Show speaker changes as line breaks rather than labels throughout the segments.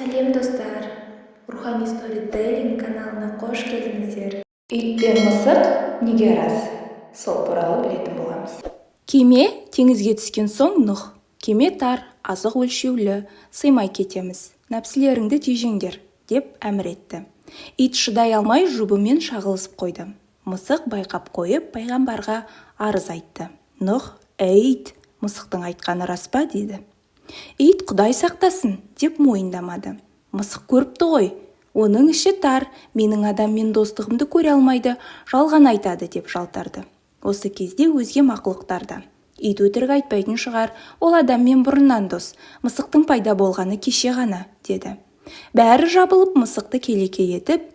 Сәлем достар, Рухани Storytelling каналына қош келдіңіздер. Ит пен мысық неге араз? Сол туралы білетін боламыз.
Кеме теңізге түскен соң Нұх, кеме тар, азық өлшеулі, сыймай кетеміз, нәпсілеріңді тежеңдер, деп әмір етті. Ит шыдай алмай жұбымен шағылысып қойды. Мысық байқап қойып пайғамбарға арыз айтты. Нұх, ит, мысықтың айтқаны рас па, деді. Ит Құдай сақтасын, деп мойындамады. Мысық көріпті ғой, оның іші тар, менің адаммен достығымды көре алмайды, жалған айтады, деп жалтарды. Осы кезде өзге мақұлықтарда: ит өтірік айтпайтын шығар, ол адаммен бұрыннан дос, мысықтың пайда болғаны кеше ғана, деді. Бәрі жабылып мысықты келеке етіп,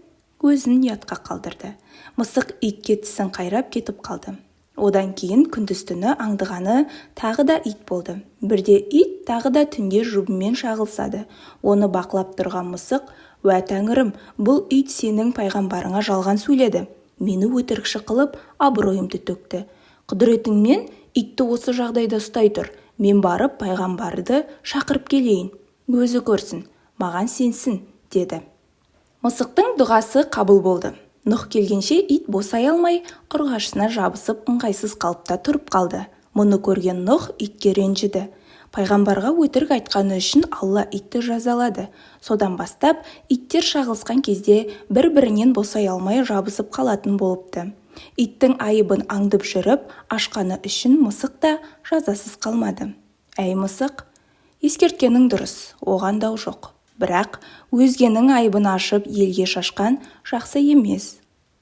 өзін ұятқа қалдырды. Мысық итке тісін қайрап кетіп қалды. Одан кейін күндіз-түні аңдығаны тағы да ит болды. Бірде ит тағы да түнде жұбымен шағылсады. Оны бақылап тұрған мысық: «Уә Тәңірім, бұл ит сенің пайғамбарыңа жалған сөйледі. Мені өтірікші қылып, абыройымды төкті. Құдіретіңмен итті осы жағдайда ұстай тұр. Мен барып пайғамбарды шақырып келейін. Өзі көрсін, маған сенсін», деді. Мысықтың дұғасы қабыл болды. Нұх келгенше ит босай алмай, ұрғашысына жабысып ыңғайсыз қалыпта тұрып қалды. Мұны көрген Нұх итке ренжіді. Пайғамбарға өтірік айтқаны үшін Алла итті жазалады. Содан бастап иттер шағылысқан кезде бір-бірінен босай алмай жабысып қалатын болыпты. Иттің айыбын аңдып жүріп, ашқаны үшін мысық та жазасыз қалмады. Әй мысық, ескерткенің дұрыс, оған дау жоқ. Бірақ өзгенің айыбын ашып елге шашқан жақсы емес.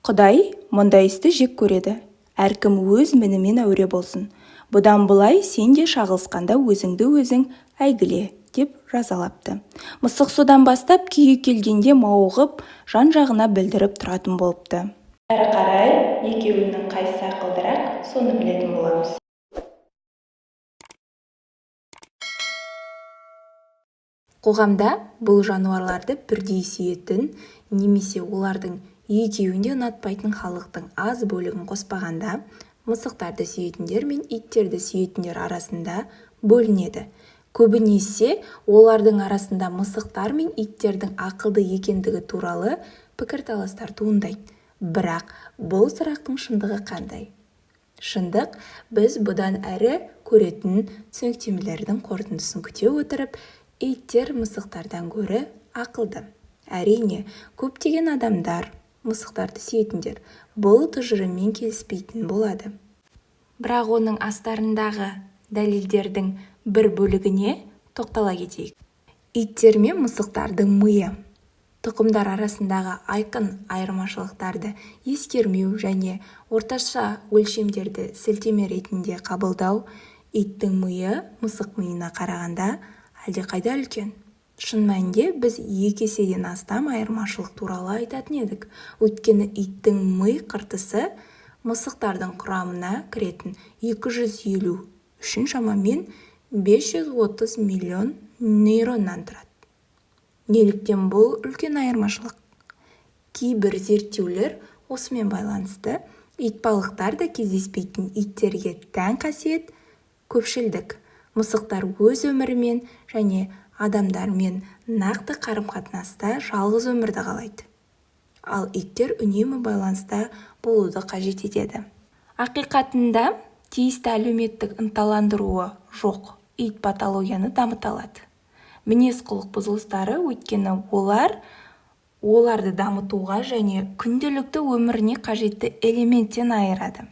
Құдай мұндай істі жек көреді. Әркім өз мінімен әуре болсын. Бұдан былай сен де шағылысқанда өзіңді өзің әйгіле, деп жазалапты. Мысық содан бастап күйі келгенде мауығып, жан-жағына білдіріп тұратын болыпты.
Әрі қарай екеуінің қайсысы ақылдырақ, соны білетін боламыз.
Қоғамда бұл жануарларды бірдей сүйетін, немесе олардың екеуінде ұнатпайтын халықтың аз бөлігін қоспағанда, мысықтарды сүйетіндер мен иттерді сүйетіндер арасында бөлінеді. Көбінесе олардың арасында мысықтар мен иттердің ақылды екендігі туралы пікірталастар туындайды. Бірақ бұл сұрақтың шындығы қандай? Шындық біз бұдан әрі көретін түсініктемелердің қорытындысын күте отырып, иттер мысықтардан гөрі ақылды. Әрине, көптеген адамдар мысықтарды сүйетіндер бұл тұжырыммен келіспейтін болады. Бірақ оның астарындағы дәлелдердің бір бөлігіне тоқтала кетейік. Иттер мен мысықтардың миы. Тұқымдар арасындағы айқын айырмашылықтарды ескермеу және орташа өлшемдерді сілтеме ретінде қабылдау. Иттің миы мысық миына қарағанда әлдеқайда үлкен. Шын мәнінде біз 2 еседен астам айырмашылық туралы айтатын едік. Өйткені иттің ми қыртысы мысықтардың құрамына кіретін 250 үшін шамамен 530 миллион нейроннан тұрады. Неліктен бұл үлкен айырмашылық? Кейбір зерттеулер осымен байланысты. Итбалықтар да кездеспейтін иттерге тән қасиет көпшілдік. Мысықтар өз өмірімен және адамдармен нақты қарым-қатынаста жалғыз өмірді қалайды. Ал иттер үнемі байланыста болуды қажет етеді. Ақиқатында тиісті әлеуметтік ынталандыруы жоқ ит патологияны дамыта алады. Мінез-құлық бұзылыстары, өйткені оларды дамытуға және күнделікті өміріне қажетті элементтен айырады.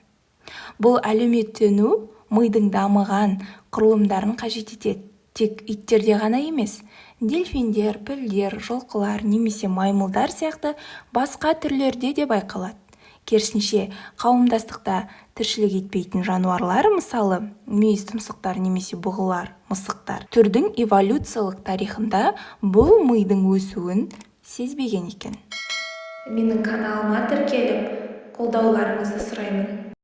Бұл әлеуметтену мидың дамыған құрылымдарын қажет етеді. Тек иттерде ғана емес, дельфиндер, пілдер, жылқылар немесе маймылдар сияқты басқа түрлерде де байқалады. Керісінше, қауымдастықта тіршілік етпейтін жануарлар, мысалы мүйіз тұмсықтар немесе бұғылар, мысықтар, түрдің эволюциялық тарихында бұл мидың өсуін сезбеген екен.
Менің каналыма тіркеліп, қолдауларыңызды сұраймын.